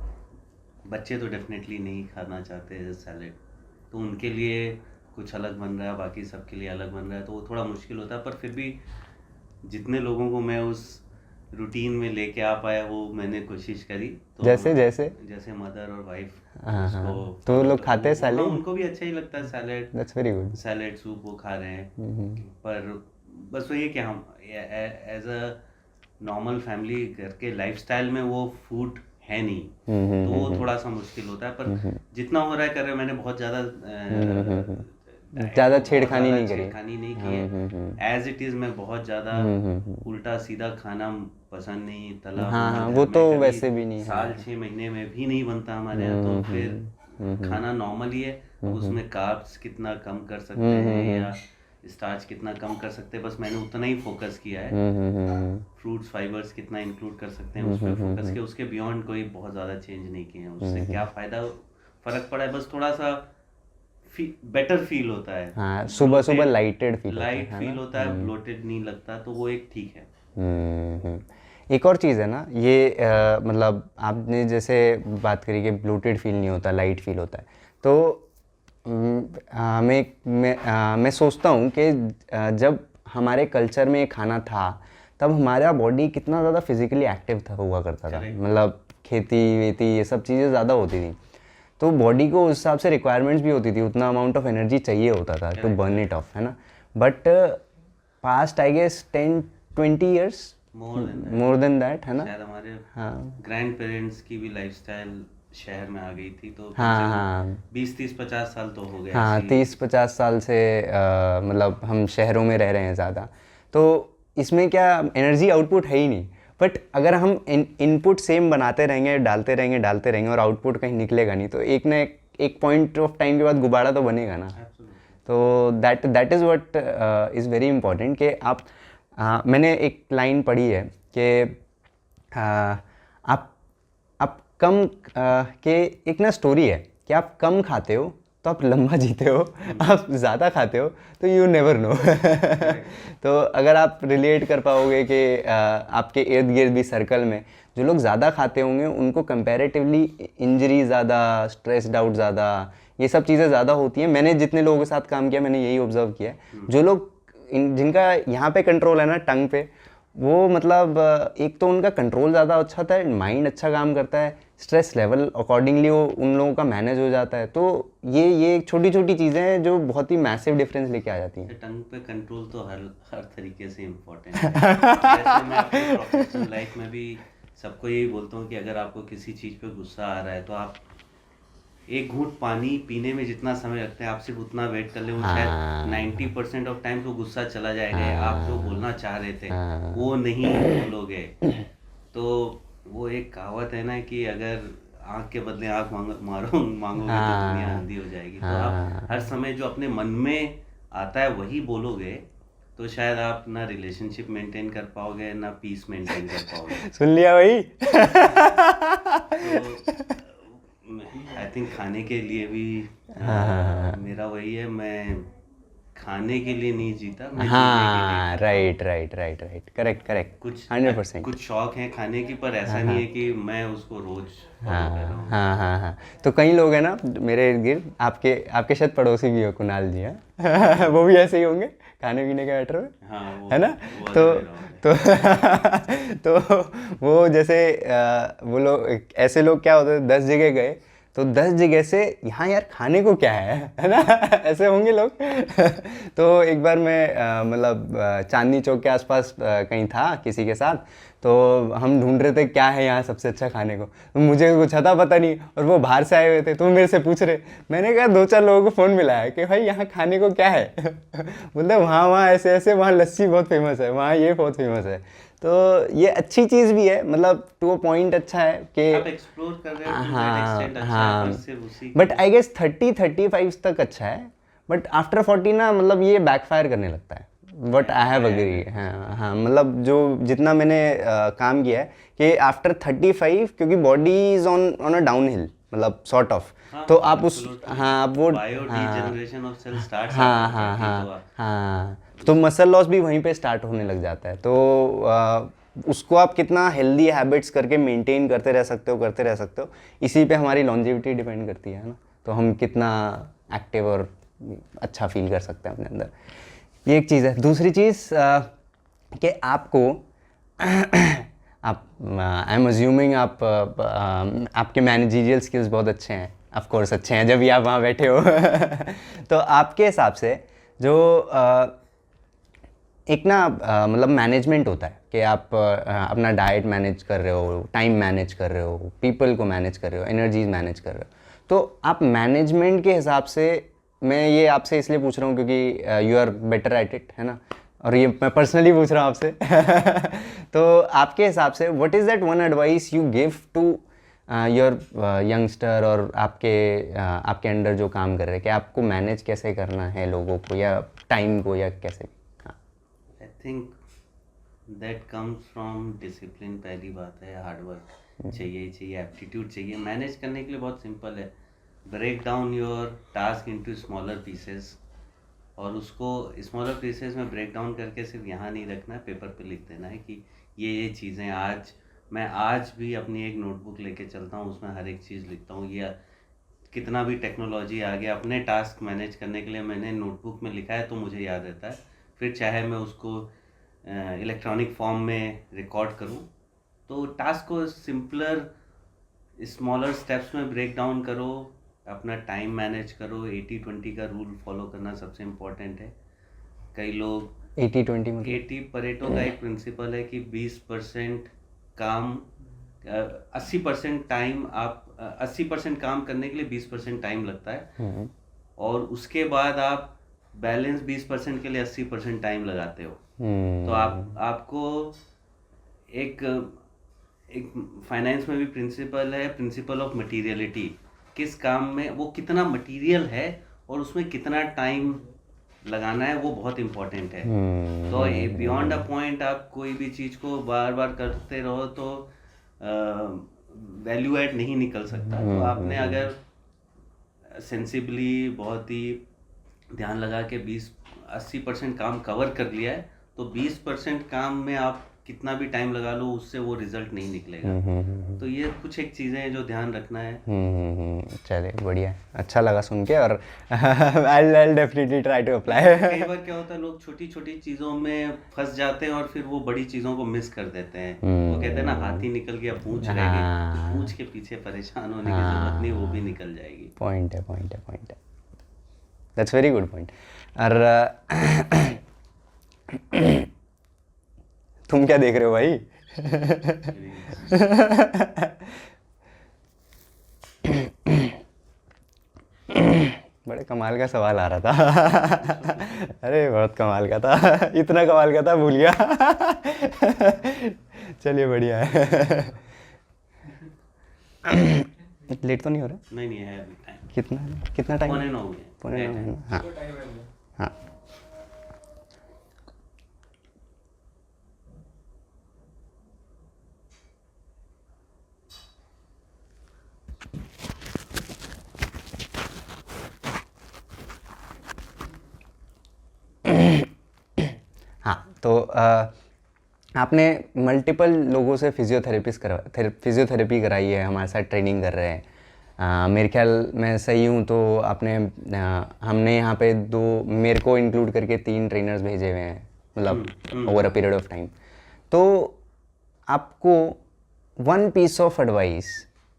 बच्चे तो डेफिनेटली नहीं खाना चाहते हैं सैलेड, तो उनके लिए कुछ अलग बन रहा है, बाकी सबके लिए अलग बन रहा है, तो वो थोड़ा मुश्किल होता है। पर फिर भी जितने लोगों को मैं उस रूटीन में लेके आ पाया वो मैंने कोशिश करी। तो जैसे मदर और वाइफ, हाँ, तो वो लोग खाते हैं सैलेड? उनको भी अच्छा ही लगता है salad. That's very good. Salad soup वो खा रहे हैं, पर बस वही है कि हम एज अ नॉर्मल फैमिली घर के लाइफस्टाइल में वो फूड है नहीं, तो वो थोड़ा सा मुश्किल होता है। पर जितना हो रहा है कर रहे हैं, मैंने बहुत ज़्यादा छेड़खानी नहीं करी, छेड़खानी नहीं की है। एज इट इज़ मैं बहुत ज़्यादा उल्टा सीधा खाना पसंद नहीं, तला हाँ, वो तो वैसे भी नहीं है। साल 6 महीने में भी नहीं बनता हमारे यहाँ, तो फिर खाना नॉर्मल ही है। उसमें कार्ब्स कितना कम कर सकते हैं या स्टार्च कितना कम कर सकते हैं, बस मैंने उतना ही फोकस किया है। फ्रूट्स फाइबर्स कितना इंक्लूड कर सकते हैं उस पर फोकस किया, उसके बियॉन्ड कोई बहुत ज़्यादा चेंज नहीं किए हैं। उससे क्या फ़र्क पड़ा है, बस थोड़ा सा बेटर फील होता है। हाँ, सुबह सुबह लाइट फील होता है, ब्लोटेड नहीं लगता, तो वो एक ठीक है। एक और चीज़ है ना ये, मतलब आपने जैसे बात करी कि ब्लोटेड फील नहीं होता, लाइट फील होता है, तो मैं सोचता हूँ कि जब हमारे कल्चर में खाना था तब हमारा बॉडी कितना ज़्यादा फिजिकली एक्टिव हुआ करता था, मतलब खेती वेती ये सब चीज़ें ज़्यादा होती थी, तो बॉडी को उस हिसाब से रिक्वायरमेंट्स भी होती थी, उतना अमाउंट ऑफ एनर्जी चाहिए होता था टू बर्न इट ऑफ, है ना। But past I guess 10-20 years more than that, है ना। शायद हमारे ग्रैंड पेरेंट्स की भी लाइफस्टाइल शहर में आ गई थी, तो हाँ 20-30-50 साल तो हो गए। हाँ, 30-50 साल से मतलब हम शहरों में रह रहे हैं ज़्यादा, तो इसमें क्या एनर्जी आउटपुट है ही नहीं। बट अगर हम इनपुट सेम बनाते रहेंगे, डालते रहेंगे और आउटपुट कहीं निकलेगा नहीं, तो एक पॉइंट ऑफ टाइम के बाद गुब्बारा तो बनेगा ना। तो that is what is very important कि आप मैंने एक लाइन पढ़ी है कि आप कम के एक ना स्टोरी है कि आप कम खाते हो तो आप लंबा जीते हो, आप ज़्यादा खाते हो तो यू नेवर नो। तो अगर आप रिलेट कर पाओगे कि आपके इर्द गिर्द भी सर्कल में जो लोग ज़्यादा खाते होंगे उनको कंपैरेटिवली इंजरी ज़्यादा, स्ट्रेस्ड आउट ज़्यादा, ये सब चीज़ें ज़्यादा होती हैं। मैंने जितने लोगों के साथ काम किया मैंने यही ऑब्जर्व किया है। जो लोग जिनका यहाँ पे कंट्रोल है ना टंग पे, वो मतलब एक तो उनका कंट्रोल ज़्यादा अच्छा होता है, माइंड अच्छा काम करता है, स्ट्रेस लेवल अकॉर्डिंगली वो उन लोगों का मैनेज हो जाता है। तो ये छोटी छोटी चीज़ें हैं जो बहुत ही मैसिव डिफरेंस लेके आ जाती हैं। टंग पे कंट्रोल तो हर तरीके से इम्पोर्टेंट है। जैसे मैं अपनी प्रोफेशनल लाइफ में भी सबको यही बोलता हूँ कि अगर आपको किसी चीज़ पे गुस्सा आ रहा है तो आप एक घूंट पानी पीने में जितना समय लगता है आप सिर्फ उतना वेट कर ले, शायद 90% ऑफ टाइम तो गुस्सा चला जाएगा। आप जो बोलना चाह रहे थे वो नहीं बोलोगे। तो वो एक कहावत है ना कि अगर आँख के बदले आँख मांगोगे तो दुनिया अंधी हो जाएगी। तो आप हर समय जो अपने मन में आता है वही बोलोगे, तो शायद आप ना रिलेशनशिप मेंटेन कर पाओगे ना पीस मेंटेन कर पाओगे। सुन लिया भाई। आई थिंक खाने के लिए भी मेरा वही है, मैं खाने के लिए नहीं जीता, मैं हाँ राइट, करेक्ट, कुछ 100%। कुछ शौक हैं खाने की, पर ऐसा नहीं है कि मैं उसको रोज फॉलो कर रहा हूँ। हाँ। तो कई लोग हैं ना मेरे इर्द गिर्द, आपके शायद पड़ोसी भी हो, कुणाल जी, हैं। वो भी ऐसे ही होंगे खाने पीने के मैटर में, हाँ वो है ना? वो तो other way around है। तो वो जैसे वो लोग ऐसे लोग क्या होते हैं, 10 जगह गए तो 10 जगह से यहाँ यार खाने को क्या है ना? ऐसे होंगे लोग। तो एक बार मैं मतलब चांदनी चौक के आसपास कहीं था किसी के साथ, तो हम ढूंढ रहे थे क्या है यहाँ सबसे अच्छा खाने को, तो मुझे कुछ था पता नहीं, और वो बाहर से आए हुए थे तो मेरे से पूछ रहे। मैंने कहा 2-4 लोगों को फ़ोन मिलाया कि भाई यहाँ खाने को क्या है? बोलते वहाँ वहाँ ऐसे ऐसे, वहाँ लस्सी बहुत फेमस है, वहाँ ये बहुत फेमस है। तो ये अच्छी चीज़ भी है, मतलब टू अ पॉइंट अच्छा है कि आप एक्सप्लोर कर रहे हो to that हाँ extent, अच्छा है, हाँ, पर सिर्फ उसी बट आई गेस 30-35 तक अच्छा है, बट आफ्टर 40 ना मतलब ये बैकफायर करने लगता है। वट आई हैव अग्री, हाँ हाँ, मतलब जो जितना मैंने काम किया है कि आफ्टर 35, क्योंकि body is on a downhill, मतलब सॉर्ट ऑफ, तो आप उस हाँ आप वो bio degeneration of cell starts हाँ हाँ हाँ हाँ, तो मसल लॉस भी वहीं पे स्टार्ट होने लग जाता है। तो उसको आप कितना हेल्दी हैबिट्स करके मेंटेन करते रह सकते हो, इसी पे हमारी लॉन्जेविटी डिपेंड करती है ना, तो हम कितना एक्टिव और अच्छा फील कर सकते हैं अपने अंदर, ये एक चीज़ है। दूसरी चीज़ कि आपको आप आई एम अज्यूमिंग आप आपके मैनेजरियल स्किल्स बहुत अच्छे हैं, ऑफ कोर्स अच्छे हैं जब भी आप वहाँ बैठे हो। तो आपके हिसाब से जो एक ना मतलब मैनेजमेंट होता है कि आप अपना डाइट मैनेज कर रहे हो, टाइम मैनेज कर रहे हो, पीपल को मैनेज कर रहे हो, एनर्जीज मैनेज कर रहे हो, तो आप मैनेजमेंट के हिसाब से, मैं ये आपसे इसलिए पूछ रहा हूँ क्योंकि you are better at it, है ना, और ये मैं पर्सनली पूछ रहा हूँ आपसे। तो आपके हिसाब से what is that one advice you give to your youngster और आपके अंडर जो काम कर रहे हैं, कि आपको मैनेज कैसे करना है लोगों को या टाइम को या कैसे भी? I think that comes from discipline. पहली बात है, हार्ड वर्क चाहिए ही चाहिए, एप्टीट्यूड चाहिए। मैनेज करने के लिए बहुत सिंपल है, break down your task into smaller pieces, और उसको स्मॉलर पीसेस में ब्रेक डाउन करके सिर्फ यहाँ नहीं रखना है, पेपर पे लिख देना है कि ये चीज़ें आज भी अपनी एक नोटबुक लेके चलता हूँ, उसमें हर एक चीज़ लिखता हूँ। ये कितना भी टेक्नोलॉजी आ गया, अपने टास्क मैनेज करने के लिए मैंने नोटबुक में लिखा है तो मुझे याद रहता है। फिर चाहे मैं उसको इलेक्ट्रॉनिक फॉर्म में रिकॉर्ड करूँ, तो टास्क को सिंपलर स्मॉलर स्टेप्स में ब्रेक डाउन करो, अपना टाइम मैनेज करो। 80-20 का रूल फॉलो करना सबसे इम्पोर्टेंट है। कई लोग 80-20 मतलब 80 परेटो का एक प्रिंसिपल है कि 20% काम 80% टाइम आप 80% काम करने के लिए 20% टाइम लगता है, और उसके बाद आप बैलेंस 20% के लिए 80% टाइम लगाते हो। तो आपको एक फाइनेंस में भी प्रिंसिपल है, प्रिंसिपल ऑफ मटीरियलिटी। किस काम में वो कितना मटेरियल है और उसमें कितना टाइम लगाना है, वो बहुत इम्पोर्टेंट है। तो बियॉन्ड अ पॉइंट आप कोई भी चीज़ को बार बार करते रहो तो वैल्यू ऐड नहीं निकल सकता। तो आपने अगर सेंसिबली बहुत ही ध्यान लगा के 80% काम कवर कर लिया है, तो 20% काम में आप कितना भी टाइम लगा लो, उससे वो रिजल्ट नहीं निकलेगा। तो ये कुछ एक चीज़ें हैं जो ध्यान रखना है। चलिए बढ़िया, अच्छा लगा सुन के, और I'll definitely try to apply। कई बार क्या होता है, लोग छोटी छोटी चीज़ों में फंस जाते हैं और फिर वो बड़ी चीज़ों को मिस कर देते हैं। वो कहते हैं ना, हाथी निकल गया पूंछ रह गई, तो पूंछ के पीछे परेशान होने की जरूरत नहीं, वो भी निकल जाएगी। पॉइंट है, दैट्स वेरी गुड पॉइंट। और तुम क्या देख रहे हो भाई? बड़े कमाल का सवाल आ रहा था। अरे बहुत कमाल का था, इतना कमाल का था भूल गया। चलिए बढ़िया है। लेट तो नहीं हो रहा? नहीं है अभी टाइम। कितना टाइम? 9:45 हो गए। 9:45। हाँ हाँ। हाँ, तो आपने मल्टीपल लोगों से फिजियोथेरेपी कराई है, हमारे साथ ट्रेनिंग कर रहे हैं, मेरे ख्याल मैं सही हूँ तो आपने हमने यहाँ पे मेरे को इंक्लूड करके 3 ट्रेनर्स भेजे हुए हैं, मतलब over a period of time. तो आपको 1 पीस ऑफ एडवाइस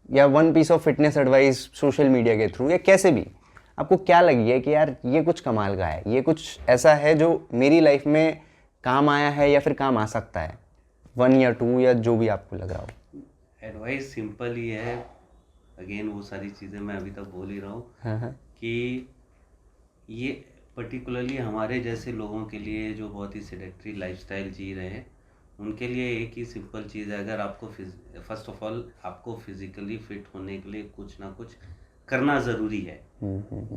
या 1 piece of fitness advice social media के थ्रू या कैसे भी आपको क्या लगी है कि यार ये कुछ कमाल का है, ये कुछ ऐसा है जो मेरी लाइफ में काम आया है या फिर काम आ सकता है, 1 या 2 या जो भी आपको लग रहा हो? एडवाइस सिंपल ही है, अगेन वो सारी चीज़ें मैं अभी तक बोल ही रहा हूँ हाँ। कि ये पर्टिकुलरली हमारे जैसे लोगों के लिए जो बहुत ही सेडेंटरी लाइफस्टाइल जी रहे हैं, उनके लिए एक ही सिंपल चीज़ है, अगर आपको फर्स्ट ऑफ ऑल आपको फिजिकली फिट होने के लिए कुछ ना कुछ करना ज़रूरी है।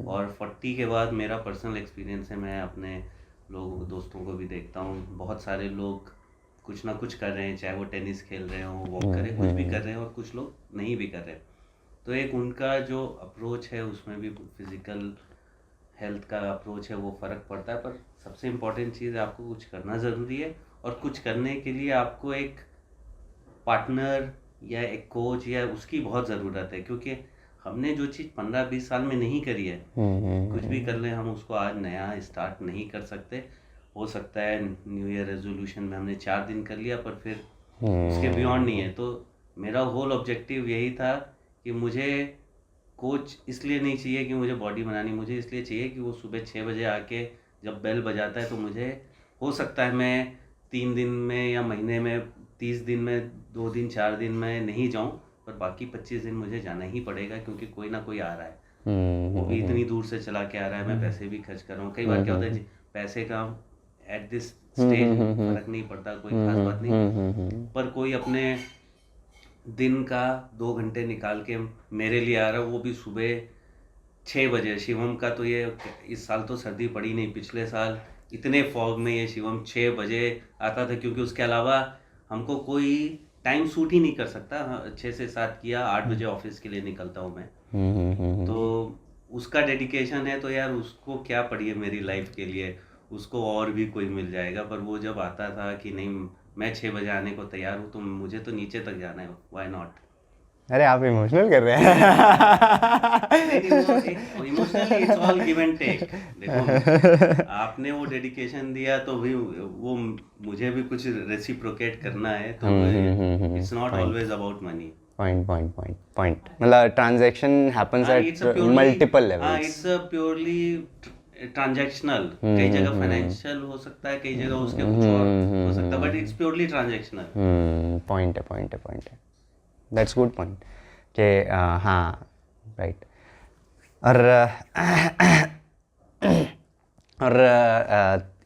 और 40 के बाद मेरा पर्सनल एक्सपीरियंस है, मैं अपने दोस्तों को भी देखता हूँ, बहुत सारे लोग कुछ ना कुछ कर रहे हैं, चाहे वो टेनिस खेल रहे हो, वॉक कर रहे, कुछ भी कर रहे हैं, और कुछ लोग नहीं भी कर रहे। तो एक उनका जो अप्रोच है उसमें भी फिजिकल हेल्थ का अप्रोच है, वो फ़र्क पड़ता है। पर सबसे इम्पॉर्टेंट चीज़ है, आपको कुछ करना ज़रूरी है, और कुछ करने के लिए आपको एक पार्टनर या एक कोच या उसकी बहुत ज़रूरत है, क्योंकि हमने जो चीज़ 15-20 साल में नहीं करी है, कुछ भी कर लें हम उसको आज नया स्टार्ट नहीं कर सकते। हो सकता है न्यू ईयर रेजोल्यूशन में हमने 4 दिन कर लिया, पर फिर उसके बियॉन्ड नहीं है। तो मेरा होल ऑब्जेक्टिव यही था कि मुझे कोच इसलिए नहीं चाहिए कि मुझे बॉडी बनानी, मुझे इसलिए चाहिए कि वो सुबह 6 बजे आके जब बेल बजाता है तो मुझे हो सकता है मैं 3 दिन में या महीने में 30 दिन में 2 दिन 4 दिन में नहीं जाऊं, पर बाकी 25 दिन मुझे जाना ही पड़ेगा, क्योंकि कोई ना कोई आ रहा है, वो भी इतनी दूर से चला के आ रहा है, मैं पैसे भी खर्च कर रहा हूँ। कई बार क्या होता है पैसे का एट दिस स्टेज फर्क नहीं पड़ता, कोई खास बात नहीं, पर कोई अपने दिन का 2 घंटे निकाल के मेरे लिए आ रहा है, वो भी सुबह 6 बजे। शिवम का तो ये इस साल तो सर्दी पड़ी नहीं, पिछले साल इतने फॉग में ये शिवम 6 बजे आता था, क्योंकि उसके अलावा हमको कोई टाइम सूट ही नहीं कर सकता। 6 से 7 किया, 8 बजे ऑफिस के लिए निकलता हूँ मैं। तो उसका डेडिकेशन है, तो यार उसको क्या पड़ी है मेरी लाइफ के लिए, उसको और भी कोई मिल जाएगा। पर वो जब आता था कि नहीं मैं 6 बजे आने को तैयार हूँ, तो मुझे तो नीचे तक जाना है, व्हाई नॉट। अरे आप इमोशनल कर रहे हैं। नहीं, emotionally it's all give and take. देखो आपने वो डेडिकेशन दिया, तो भी वो मुझे भी कुछ रेसिप्रोकेट करना है, तो it's not always about money. Point मतलब transaction happens at multiple levels. It's purely transactional. कई जगह फाइनेंशियल हो सकता है, कई जगह उसके कुछ और हो सकता है, but it's purely transactional. Point है दैट्स गुड पॉइंट कि हाँ राइट। और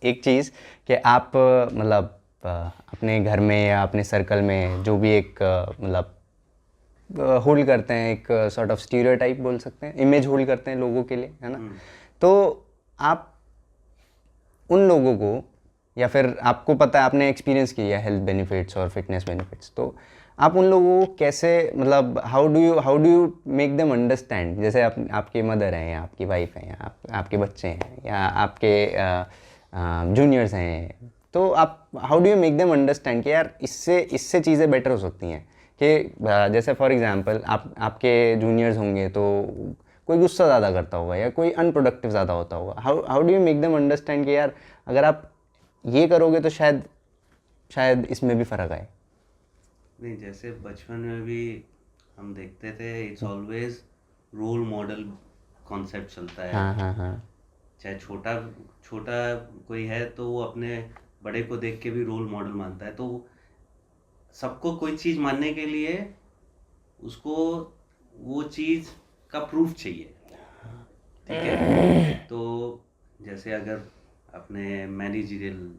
एक चीज़ कि आप मतलब अपने घर में या अपने सर्कल में जो भी एक मतलब होल्ड करते हैं, एक सॉर्ट ऑफ स्टीरियोटाइप बोल सकते हैं, इमेज होल्ड करते हैं लोगों के लिए, है ना? तो आप उन लोगों को, या फिर आपको पता है आपने एक्सपीरियंस किया हेल्थ बेनिफिट्स और फिटनेस बेनिफिट्स, तो आप उन लोगों को कैसे मतलब how do you make them understand? जैसे आपकी मदर हैं या आपकी वाइफ हैं या आपके बच्चे हैं या आपके जूनियर्स हैं, तो आप how do you make them understand कि यार इससे चीज़ें बेटर हो सकती हैं? कि जैसे फॉर एग्जांपल आपके जूनियर्स होंगे तो कोई गुस्सा ज़्यादा करता होगा या कोई अनप्रोडक्टिव ज़्यादा होता होगा, how do you make them understand कि यार अगर आप ये करोगे तो शायद इसमें भी फ़र्क आए? नहीं, जैसे बचपन में भी हम देखते थे, it's always role model concept चलता है। हाँ। चाहे छोटा कोई है तो वो अपने बड़े को देख के भी रोल मॉडल मानता है, तो सबको कोई चीज़ मानने के लिए उसको वो चीज़ का प्रूफ चाहिए, ठीक है? तो जैसे अगर अपने मैनेजरियल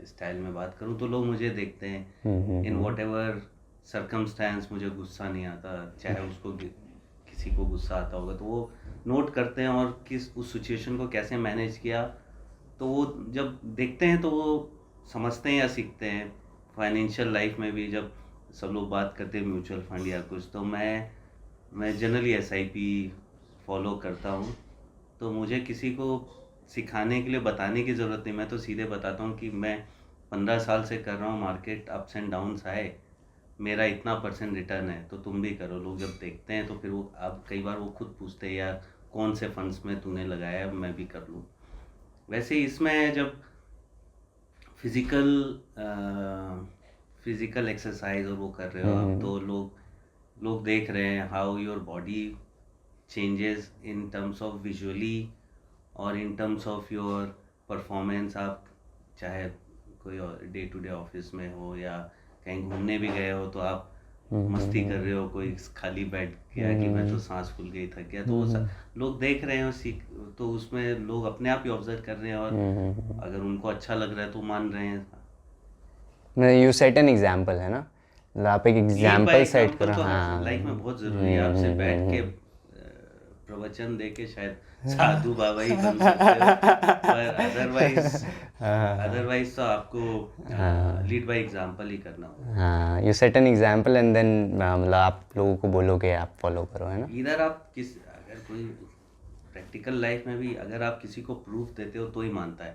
स्टाइल में बात करूं, तो लोग मुझे देखते हैं इन वॉट एवर सर्कमस्टेंस, मुझे गुस्सा नहीं आता, चाहे उसको किसी को गुस्सा आता होगा तो वो नोट करते हैं, और उस सिचुएशन को कैसे मैनेज किया, तो वो जब देखते हैं तो वो समझते हैं या सीखते हैं। फाइनेंशियल लाइफ में भी जब सब लोग बात करते हैं म्यूचुअल फंड या कुछ, तो मैं जनरली SIP फॉलो करता हूँ, तो मुझे किसी को सिखाने के लिए बताने की ज़रूरत नहीं, मैं तो सीधे बताता हूँ कि मैं 15 साल से कर रहा हूँ, मार्केट अप्स एंड डाउन्स आए, मेरा इतना % रिटर्न है तो तुम भी करो। लोग जब देखते हैं तो फिर वो अब कई बार वो खुद पूछते हैं यार कौन से फंड्स में तूने लगाया है, मैं भी कर लूँ। वैसे ही इसमें जब फिजिकल फिजिकल एक्सरसाइज और वो कर रहे हो आप, तो लोग देख रहे हैं how your body changes in terms of visually और in terms of your performance. आप चाहे कोई डे टू डे ऑफिस में हो या कहीं घूमने भी गए हो तो आप मस्ती कर रहे हो, कोई खाली बैठ गया कि मैं तो सांस फूल गई, थक गया, तो वो सब लोग देख रहे हैं और सीख, तो उसमें लोग अपने आप ही ऑब्जर्व कर रहे हैं और अगर उनको अच्छा लग रहा है तो मान रहे हैं। यू सेट एन एग्जाम्पल है ना, मतलब आप एक एग्जाम्पल सेट करो। हाँ, लाइफ में बहुत जरूरी है। आपसे बैठ के प्रवचन दे के शायद साधु बाबा ही बन सकते हो, पर अदरवाइज तो आपको लीड बाय एग्जांपल ही करना होगा। हाँ, you set an example and then मतलब आप लोगों को बोलोगे आप फॉलो करो, है ना। इधर आप अगर कोई प्रैक्टिकल लाइफ में भी अगर आप किसी को प्रूफ देते हो तो ही मानता है।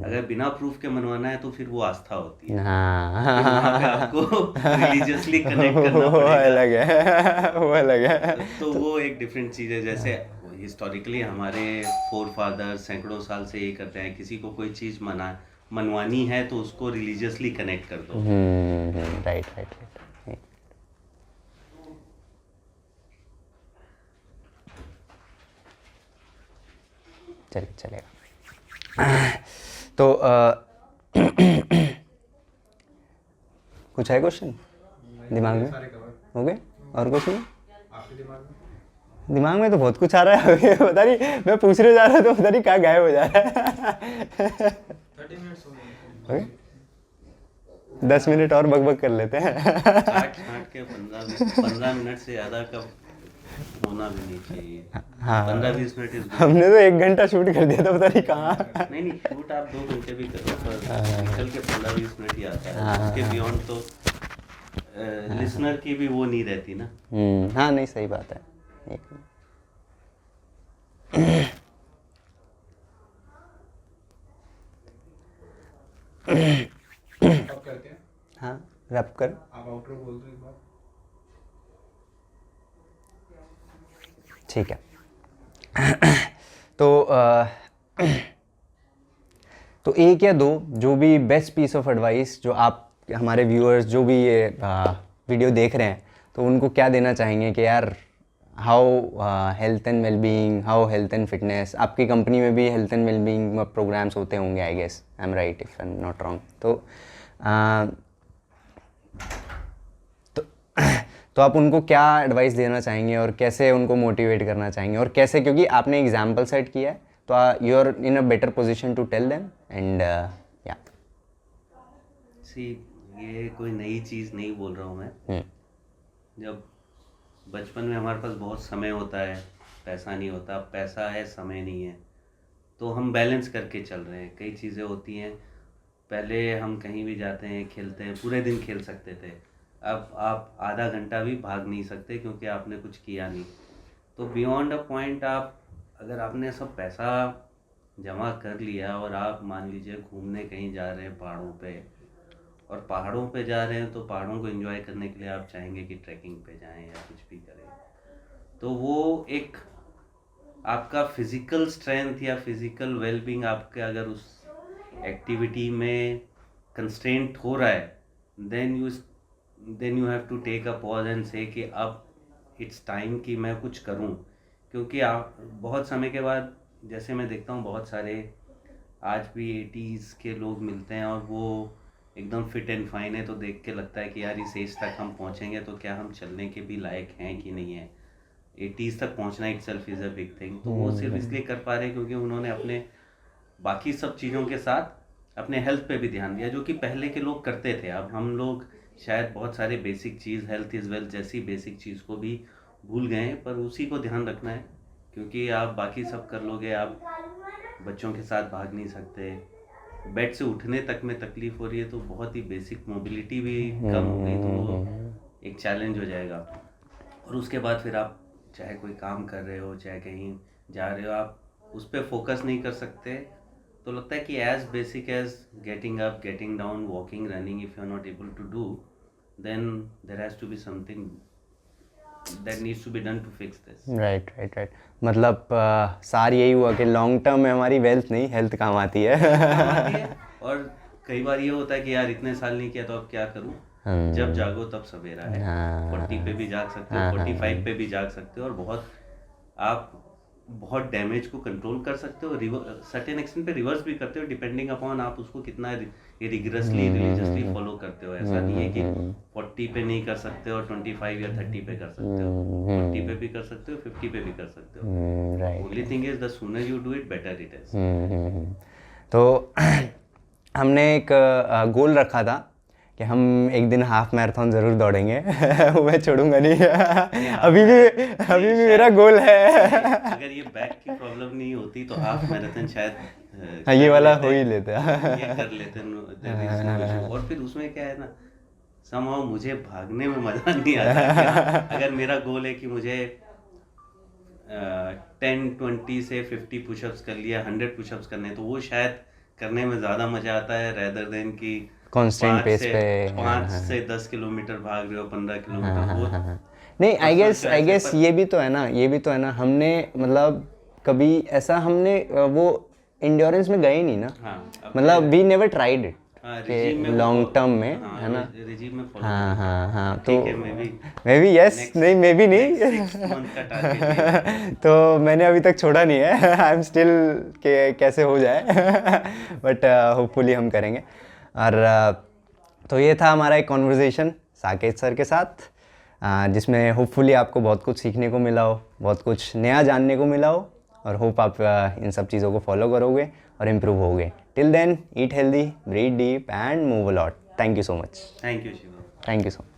अगर बिना प्रूफ के मनवाना है तो फिर वो आस्था होती है। हाँ, फिर वहाँ पे आपको रिलीजियसली कनेक्ट करना वो पड़ेगा। अलग है, वो अलग है। तो वो एक डिफरेंट चीज़ है। जैसे हिस्टोरिकली हमारे फोर फादर सैकड़ों साल से ये करते हैं, किसी को कोई चीज़ मनवानी है तो उसको रिलीजियसली कनेक्ट कर दो। Right right right. चलेगा। तो कुछ है क्वेश्चन दिमाग में? सारे कवर हो गए और कुछ नहीं? आपके दिमाग में तो बहुत कुछ आ रहा है। पता नहीं, मैं पूछने जा रहा था तो पता नहीं कहाँ गायब हो जा रहा है। 30 मिनट्स हो गए। 10 मिनट और बकबक कर लेते हैं। छाट के 15 मिनट से ज़्यादा का होना भी नहीं चाहिए। हाँ, 15-20 मिनट इज हमने तो 1 घंटा शूट कर दिया था, पता नहीं कहाँ। नहीं शूट आप 2 घंटे भी करो पर निकल के 15-20 मिनट ही आता है। उसके बियॉन्ड तो लिसनर की भी वो नहीं रहती ना। हाँ, नहीं सही बात है। अब करते हैं। हाँ, रैप कर। आप आउटरो बोल दो एक बार। ठीक है। तो एक या दो जो भी बेस्ट पीस ऑफ एडवाइस जो आप हमारे व्यूअर्स जो भी ये वीडियो देख रहे हैं तो उनको क्या देना चाहेंगे कि यार how health and wellbeing, how health and fitness, आपकी कंपनी में भी हेल्थ एंड वेलबींग प्रोग्राम्स होते होंगे I guess, I am right if I am not wrong. तो आप उनको क्या एडवाइस देना चाहेंगे और कैसे उनको मोटिवेट करना चाहेंगे और कैसे, क्योंकि आपने एग्जाम्पल सेट किया है तो you are in a better position to tell them and या सी ये कोई नई चीज़ नहीं बोल रहा हूँ मैं। जब बचपन में हमारे पास बहुत समय होता है, पैसा नहीं होता, पैसा है समय नहीं है, तो हम बैलेंस करके चल रहे हैं। कई चीज़ें होती हैं, पहले हम कहीं भी जाते हैं खेलते हैं, पूरे दिन खेल सकते थे, अब आप आधा घंटा भी भाग नहीं सकते क्योंकि आपने कुछ किया नहीं। तो बियॉन्ड अ पॉइंट आप अगर आपने सब पैसा जमा कर लिया और आप मान लीजिए घूमने कहीं जा रहे हैं पहाड़ों पे, और पहाड़ों पे जा रहे हैं तो पहाड़ों को एंजॉय करने के लिए आप चाहेंगे कि ट्रैकिंग पे जाएं या कुछ भी करें, तो वो एक आपका फिज़िकल स्ट्रेंथ या फिज़िकल वेलबींग आपके अगर उस एक्टिविटी में कंस्ट्रेंट हो रहा है, then you have to take a pause and say कि अब इट्स टाइम कि मैं कुछ करूं। क्योंकि आप बहुत समय के बाद, जैसे मैं देखता हूं बहुत सारे आज भी 80s के लोग मिलते हैं और वो एकदम फिट एंड फाइन है, तो देख के लगता है कि यार इस एज तक हम पहुंचेंगे तो क्या हम चलने के भी लायक हैं कि नहीं है। 80s तक पहुंचना itself is a big thing. तो वो सिर्फ इसलिए कर पा रहे हैं क्योंकि उन्होंने अपने बाकी सब चीज़ों के साथ अपने हेल्थ पे भी ध्यान दिया, जो कि पहले के लोग करते थे। अब हम लोग शायद बहुत सारे basic cheese, health is wealth जैसी बेसिक चीज़ को भी भूल गए हैं, पर उसी को ध्यान रखना है। क्योंकि आप बाकी सब कर लोगे, आप बच्चों के साथ भाग नहीं सकते, बेड से उठने तक में तकलीफ़ हो रही है, तो बहुत ही बेसिक मोबिलिटी भी कम हो गई, तो वो एक चैलेंज हो जाएगा। और उसके बाद फिर आप चाहे कोई काम कर रहे हो, चाहे कहीं जा रहे हो, आप उस पर फोकस नहीं कर सकते। तो लगता है कि as basic as getting up, getting down, walking, running, if you are not able to do, then there has to be something that needs to be done to fix this. Right right right, मतलब सार यही हुआ कि long term में हमारी wealth नहीं health काम आती है। काम आती है, और कई बार ये होता है कि यार इतने साल नहीं किया तो अब क्या करूं। जब जागो तब सवेरा है। 40 पे भी जाग सकते हो, 45 पे भी जाग सकते हो, और आप बहुत डैमेज को कंट्रोल कर सकते हो, सर्टेन एक्सटेंट पे रिवर्स भी करते हो, डिपेंडिंग अपॉन आप उसको कितना रिगरसली रिलीजियसली फॉलो करते हो। ऐसा नहीं है कि 40 पे नहीं कर सकते हो और 25 या 30 पे कर सकते हो, 40 पे भी कर सकते हो, 50 पे भी कर सकते हो। Right. Only thing is the sooner you do it better it is. तो हमने एक गोल रखा था कि हम एक दिन हाफ मैराथन ज़रूर दौड़ेंगे। वो मैं छोड़ूंगा नहीं। अभी भी मेरा गोल है। अगर ये बैक की प्रॉब्लम नहीं होती तो हाफ मैराथन शायद ये वाला हो ही लेते ये कर लेते हैं। और फिर उसमें क्या है ना, somehow मुझे भागने में मजा नहीं आता। अगर मेरा गोल है कि मुझे 10-20 से 50 पुशअप्स कर लिया, 100 पुशअप्स करने, तो वो शायद करने में ज़्यादा मजा आता है रेदर देन कि कांस्टेंट पेस पे 5 से 10 किलोमीटर भाग रहे हो, 15 किलोमीटर। नहीं, आई गेस ये भी तो है ना, हमने मतलब कभी ऐसा हमने वो इंड्योरेंस में गए नहीं ना। मतलब we never tried it long term में, है ना। रिजीम में फॉलो। हाँ तो मैं भी यस नहीं, मैं भी नहीं। 6 month का टारगेट। तो मैंने अभी तक छोड़ा नहीं है। आई एम स्टिल के कैसे हो जाए, बट होपफुली हम करेंगे। और तो ये था हमारा एक कॉन्वर्जेसन साकेत सर के साथ, जिसमें होपफुली आपको बहुत कुछ सीखने को मिला हो, बहुत कुछ नया जानने को मिला हो, और होप आप इन सब चीज़ों को फॉलो करोगे और इम्प्रूव होगे। Till then, eat healthy, breathe deep and move a lot. Thank you so much. Thank you Shiva. Thank you so much.